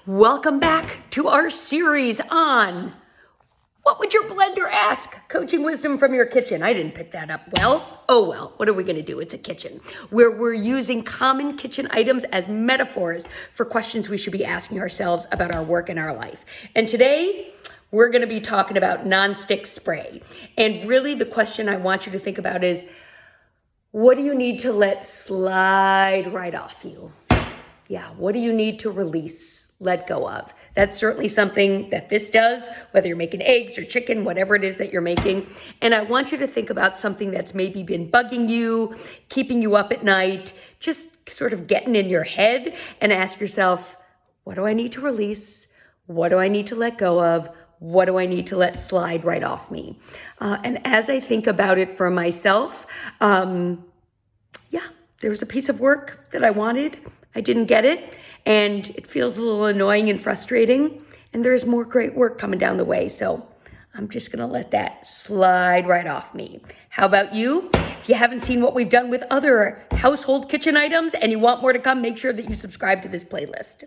Welcome back to our series on What Would Your Blender Ask? Coaching wisdom from your kitchen. I didn't pick that up well. Oh well, what are we going to do? It's a kitchen where we're using common kitchen items as metaphors for questions we should be asking ourselves about our work and our life. And today, we're going to be talking about nonstick spray. And really the question I want you to think about is, what do you need to let slide right off you? Yeah, what do you need to release, let go of? That's certainly something that this does, whether you're making eggs or chicken, whatever it is that you're making. And I want you to think about something that's maybe been bugging you, keeping you up at night, just sort of getting in your head, and ask yourself, what do I need to release? What do I need to let go of? What do I need to let slide right off me? And as I think about it for myself, there was a piece of work that I wanted. I didn't get it, and it feels a little annoying and frustrating, and there's more great work coming down the way, so I'm just gonna let that slide right off me. How about you? If you haven't seen what we've done with other household kitchen items and you want more to come, make sure that you subscribe to this playlist.